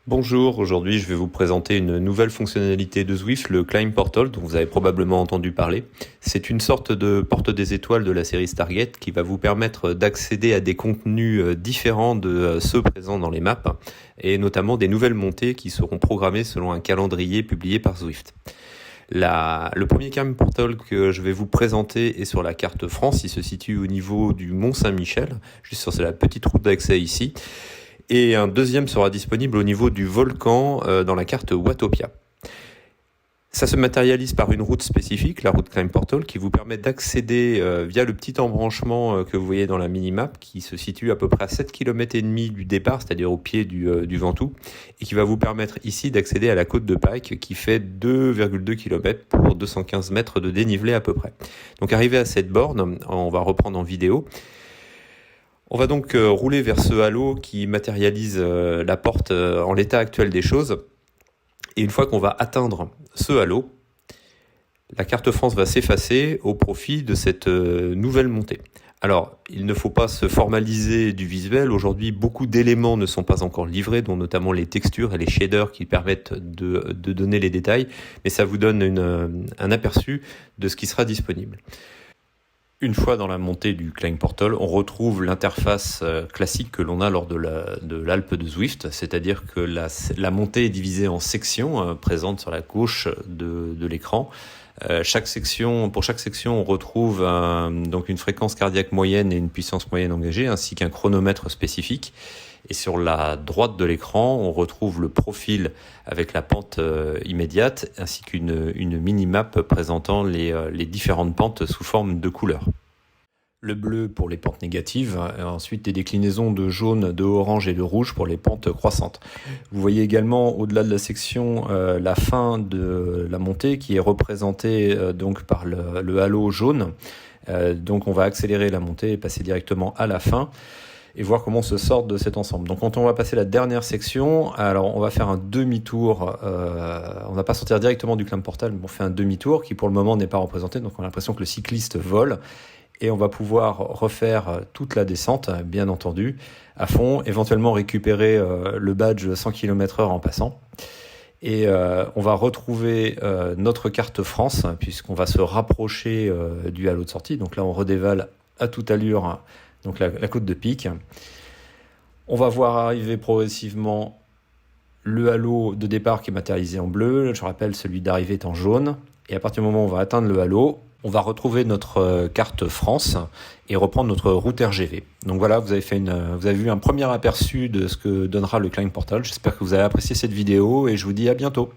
Bonjour, aujourd'hui je vais vous présenter une nouvelle fonctionnalité de Zwift, le Climb Portal, dont vous avez probablement entendu parler. C'est une sorte de porte des étoiles de la série Stargate qui va vous permettre d'accéder à des contenus différents de ceux présents dans les maps, et notamment des nouvelles montées qui seront programmées selon un calendrier publié par Zwift. Le premier Climb Portal que je vais vous présenter est sur la carte France. Il se situe au niveau du Mont Saint-Michel, juste sur la petite route d'accès ici. Et un deuxième sera disponible au niveau du volcan dans la carte Watopia. Ça se matérialise par une route spécifique, la route Climb Portal, qui vous permet d'accéder via le petit embranchement que vous voyez dans la minimap, qui se situe à peu près à 7,5 km du départ, c'est-à-dire au pied du Ventoux, et qui va vous permettre ici d'accéder à la côte de Pâques, qui fait 2,2 km pour 215 mètres de dénivelé à peu près. Donc arrivé à cette borne, on va reprendre en vidéo. On va donc rouler vers ce halo qui matérialise la porte en l'état actuel des choses. Et une fois qu'on va atteindre ce halo, la carte France va s'effacer au profit de cette nouvelle montée. Alors, il ne faut pas se formaliser du visuel. Aujourd'hui, beaucoup d'éléments ne sont pas encore livrés, dont notamment les textures et les shaders qui permettent de donner les détails. Mais ça vous donne un aperçu de ce qui sera disponible. Une fois dans la montée du Climb Portal, on retrouve l'interface classique que l'on a lors de l'Alpe de Zwift, c'est-à-dire que la montée est divisée en sections présentes sur la gauche de l'écran. Pour chaque section, on retrouve donc une fréquence cardiaque moyenne et une puissance moyenne engagée, ainsi qu'un chronomètre spécifique. Et sur la droite de l'écran, on retrouve le profil avec la pente immédiate, ainsi qu'une minimap présentant les différentes pentes sous forme de couleurs. Le bleu pour les pentes négatives, et ensuite des déclinaisons de jaune, de orange et de rouge pour les pentes croissantes. Vous voyez également au-delà de la section la fin de la montée qui est représentée donc par le halo jaune. Donc on va accélérer la montée et passer directement à la fin et voir comment on se sort de cet ensemble. Donc quand on va passer la dernière section, alors on va faire un demi-tour, on va pas sortir directement du Climb Portal, mais on fait un demi-tour qui pour le moment n'est pas représenté, donc on a l'impression que le cycliste vole, et on va pouvoir refaire toute la descente, bien entendu, à fond, éventuellement récupérer le badge 100 km/h en passant. Et on va retrouver notre carte France, puisqu'on va se rapprocher du halo de sortie. Donc là, on redévale à toute allure donc la côte de Pic. On va voir arriver progressivement le halo de départ qui est matérialisé en bleu. Je rappelle, celui d'arrivée est en jaune. Et à partir du moment où on va atteindre le halo, on va retrouver notre carte France et reprendre notre route RGV. Donc voilà, vous avez vu un premier aperçu de ce que donnera le Climb Portal. J'espère que vous avez apprécié cette vidéo et je vous dis à bientôt.